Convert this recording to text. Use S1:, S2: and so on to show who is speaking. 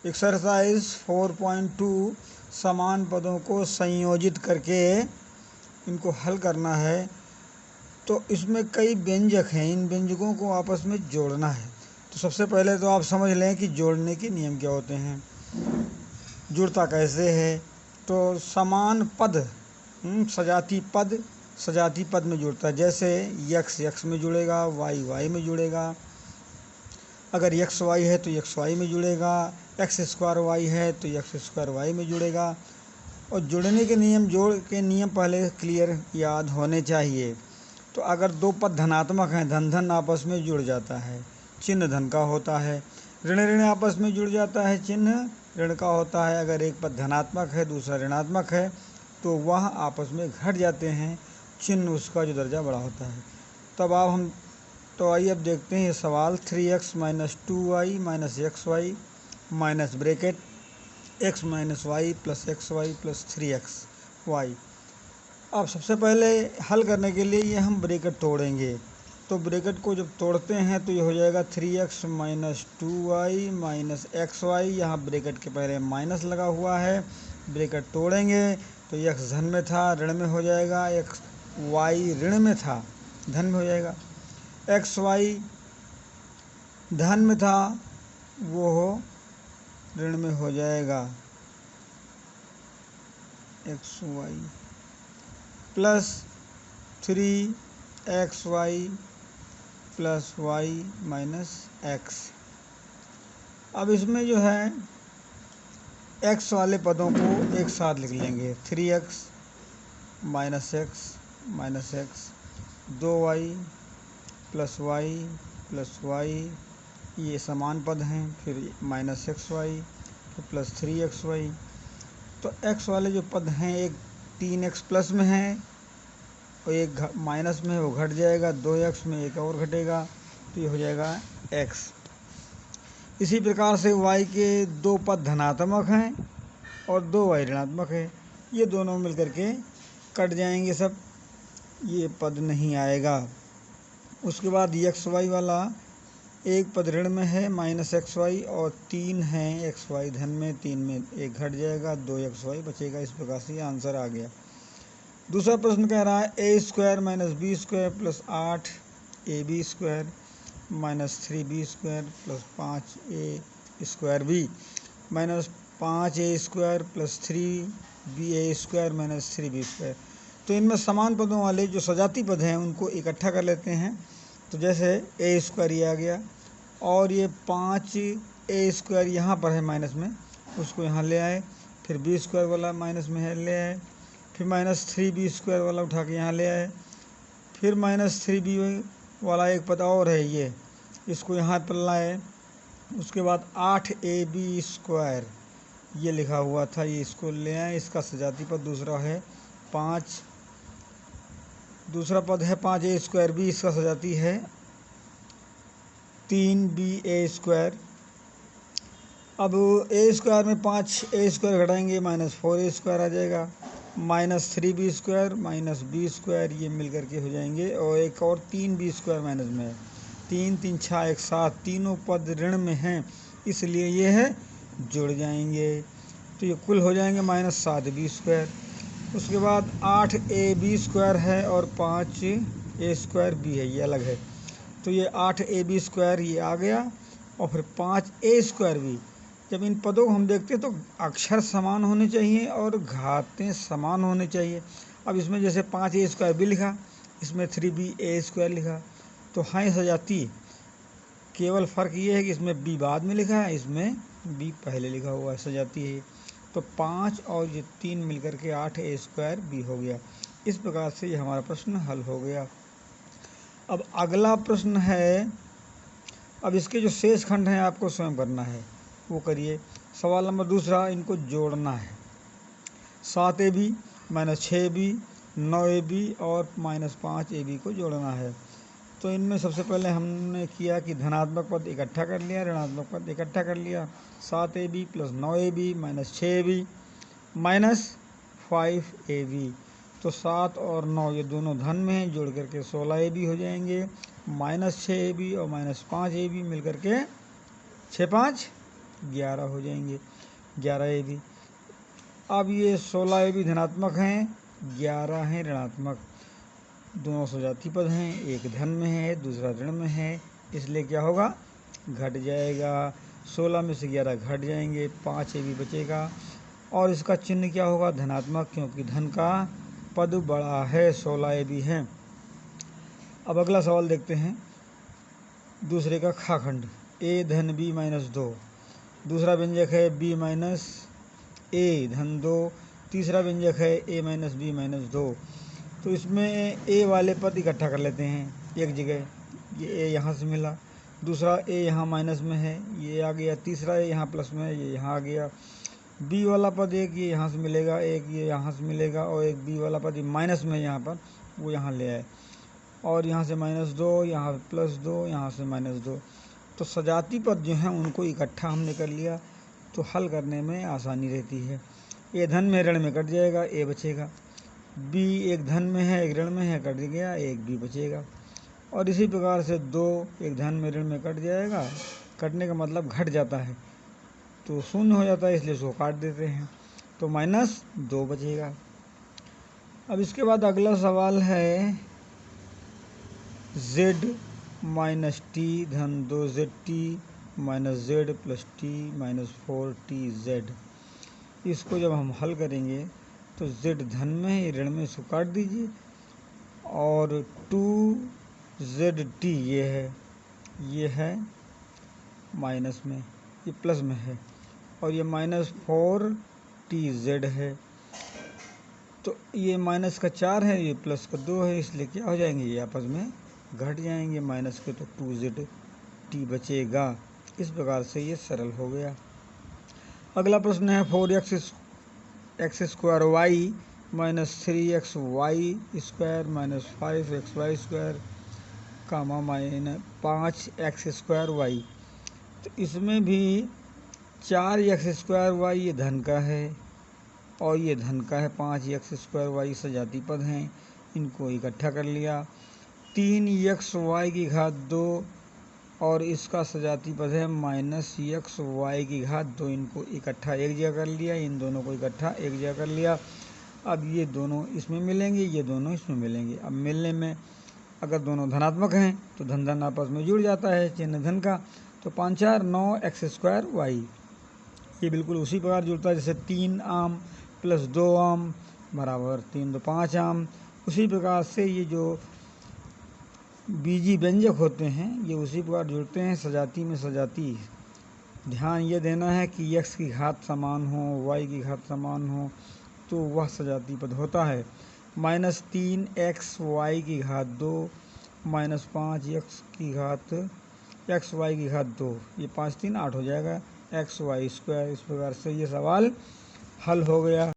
S1: Exercise 4.2 समान पदों को संयोजित करके इनको हल करना है। तो इसमें कई व्यंजक हैं, इन व्यंजकों को आपस में जोड़ना है। तो सबसे पहले तो आप समझ लें कि जोड़ने के नियम क्या होते हैं, जुड़ता कैसे है। तो समान पद सजाती पद में जुड़ता है। जैसे यक्स यक्स में जुड़ेगा, वाई वाई में जुड़ेगा। अगर एक्स वाई है तो एक्स वाई में जुड़ेगा, एक्स स्क्वायर वाई है तो एक्स स्क्वायर वाई में जुड़ेगा। और जुड़ने के नियम, जोड़ के नियम पहले क्लियर याद होने चाहिए। तो अगर दो पद धनात्मक हैं, धन धन आपस में जुड़ जाता है, चिन्ह धन का होता है। ऋण ऋण आपस में जुड़ जाता है, चिन्ह ऋण का होता है। अगर एक पद धनात्मक है दूसरा ऋणात्मक है तो वह आपस में घट जाते हैं, चिन्ह उसका जो दर्जा बड़ा होता है। तब तो आइए अब देखते हैं ये सवाल। 3x minus 2y minus x y minus bracket x minus y plus x y plus 3x y. अब सबसे पहले हल करने के लिए ये हम ब्रैकेट तोड़ेंगे। तो ब्रैकेट को जब तोड़ते हैं तो ये हो जाएगा 3x minus 2y minus x y. यहाँ ब्रैकेट के पहले माइनस लगा हुआ है। ब्रैकेट तोड़ेंगे तो x धन में था ऋण में हो जाएगा, एक्स वाई ऋण में था धन में हो जाएगा। एक्स वाई धन में था वो ऋण में हो जाएगा, x y plus 3x y plus y minus x. अब इसमें जो है x वाले पदों को एक साथ लिख लेंगे। 3x minus x 2y plus Y ये समान पद हैं। फिर माइनस एक्स वाई फिर प्लस 3x वाई। तो x वाले जो पद हैं एक 3x प्लस में है और एक माइनस में है, वो घट जाएगा। 2x में एक और घटेगा तो ये हो जाएगा x। इसी प्रकार से y के दो पद धनात्मक हैं और 2y ऋणात्मक है, ये दोनों मिलकर के कट जाएंगे सब, ये पद नहीं आएगा। उसके बाद एक्स वाई वाला एक पद ऋण में है माइनस एक्स वाई और 3 हैं एक्स वाई धन में, 3 में एक घट जाएगा, 2x वाई बचेगा। इस प्रकार से ये आंसर आ गया। दूसरा प्रश्न कह रहा है a square minus b square plus 8ab square minus 3b square plus 5a square b minus 5a square plus 3ba square minus 3b square. तो इनमें समान पदों वाले जो सजाती पद हैं उनको इकट्ठा कर लेते हैं। तो जैसे ए स्क्वायर ये आ गया और ये 5a स्क्वायर यहाँ पर है माइनस में, उसको यहाँ ले आए। फिर बी स्क्वायर वाला माइनस में है, ले आए। फिर माइनस 3b स्क्वायर वाला उठा के यहाँ ले आए। फिर माइनस 3b वाला एक पद और है, ये इसको यहाँ पर लाए। उसके बाद 8ab स्क्वायर ये लिखा हुआ था, ये इसको ले आए। इसका सजाती पद दूसरा है 5, दूसरा पद है 5a स्क्वायर बी, इसका सजाती है 3ba स्क्वायर। अब ए स्क्वायर में 5a स्क्वायर घटाएंगे माइनस 4a स्क्वायर आ जाएगा, minus 3b square minus b square ये मिल करके हो जाएंगे। और एक और 3b स्क्वायर माइनस में है, 3 3 6 1 7, तीनों पद ऋण में हैं इसलिए ये है जुड़ जाएंगे। तो ये कुल हो जाएंगे माइनस 7b स्क्वायर। उसके बाद 8ab स्क्वायर है और 5a स्क्वायर b है, ये अलग है। तो ये 8ab स्क्वायर ये आ गया और फिर 5a स्क्वायर b। जब इन पदों को हम देखते हैं तो अक्षर समान होने चाहिए और घातें समान होने चाहिए। अब इसमें जैसे 5a स्क्वायर b लिखा, इसमें 3ba स्क्वायर लिखा, तो हाँ सजाती। केवल फ़र्क ये है कि इसमें b बाद में लिखा है, इसमें b पहले लिखा हुआ है, सजाती है। तो 5 और ये 3 मिलकर के 8a स्क्वायर b हो गया। इस प्रकार से ये हमारा प्रश्न हल हो गया। अब अगला प्रश्न है, अब इसके जो शेष खंड हैं आपको स्वयं करना है, वो करिए। सवाल नंबर दूसरा, इनको जोड़ना है। 7ab माइनस 6b 9ab और माइनस 5ab को जोड़ना है। तो इनमें सबसे पहले हमने किया कि धनात्मक पद इकट्ठा कर लिया, ऋणात्मक पद इकट्ठा कर लिया। 7ab plus 9ab minus 6ab minus 5ab। तो 7 और 9 ये दोनों धन में हैं, जोड़ करके 16ab हो जाएंगे। माइनस 6ab और माइनस 5ab मिल करके 6 5 11 हो जाएंगे, 11ab। अब ये 16ab धनात्मक हैं, 11 हैं ऋणात्मक। दोनों सजाती पद हैं, एक धन में है दूसरा ऋण में है, इसलिए क्या होगा, घट जाएगा। 16 में से 11 घट जाएंगे, 5ab बचेगा और इसका चिन्ह क्या होगा, धनात्मक, क्योंकि धन का पद बड़ा है, 16ab है। अब अगला सवाल देखते हैं, दूसरे का खाखंड, a धन b माइनस 2, दूसरा व्यंजक है b माइनस a धन 2, तीसरा व्यंजक है a माइनस b माइनस 2। तो इसमें a वाले पद इकट्ठा कर लेते हैं एक जगह, ये a यहाँ से मिला, दूसरा a यहाँ माइनस में है, ये आ गया, तीसरा a यहाँ प्लस में है, ये यहाँ आ गया। b वाला पद एक ये यहाँ से मिलेगा, एक ये यहाँ से मिलेगा और एक b वाला पद माइनस में यहाँ पर, वो यहाँ ले आए और यहाँ से -2, यहाँ +2, यहाँ से -2। तो सजाती पद जो हैं उनको इकट्ठा हमने कर लिया, तो हल करने में आसानी रहती है। ए धन में ऋण में कट जाएगा, ए बचेगा। बी एक धन में है एक ऋण में है, कट गया, एक बी बचेगा। और इसी प्रकार से 2 एक धन में ऋण में कट जाएगा, कटने का मतलब घट जाता है तो शून्य हो जाता है, इसलिए इसको काट देते हैं, तो -2 बचेगा। अब इसके बाद अगला सवाल है z माइनस टी धन 2zt minus z plus T minus 4tz। इसको जब हम हल करेंगे तो z धन में है, ऋण में, इसको काट दीजिए और 2zt ये है माइनस में, ये प्लस में है और ये -4tz है। तो ये माइनस का 4 है, ये प्लस का 2 है, इसलिए क्या हो जाएंगे, ये आपस में घट जाएंगे, माइनस के, तो 2zt बचेगा। इस प्रकार से ये सरल हो गया। अगला प्रश्न है 4x² y minus 3xy² minus 5xy² comma minus 5x² y। तो इसमें भी 4x² y ये धन का है और ये धन का है, 5x² y सजाती पद हैं, इनको इकट्ठा कर लिया। 3xy² और इसका सजाती पद है -xy², इनको इकट्ठा एक जगह कर लिया, इन दोनों को इकट्ठा एक जगह कर लिया। अब ये दोनों इसमें मिलेंगे, ये दोनों इसमें मिलेंगे। अब मिलने में अगर दोनों धनात्मक हैं तो धन धन आपस में जुड़ जाता है, चिन्ह धन का, तो 5 4 9x² y। ये बिल्कुल उसी प्रकार जुड़ता है जैसे 3 आम प्लस 2 आम बराबर 3 2 5 आम। उसी प्रकार से ये जो बीजी व्यंजक होते हैं ये उसी प्रकार जुड़ते हैं, सजाती में सजाती। ध्यान ये देना है कि x की घात समान हो, y की घात समान हो तो वह सजाती पद होता है। -3xy² -5xy², ये 5 3 8 हो जाएगा, xy²। इस प्रकार से ये सवाल हल हो गया।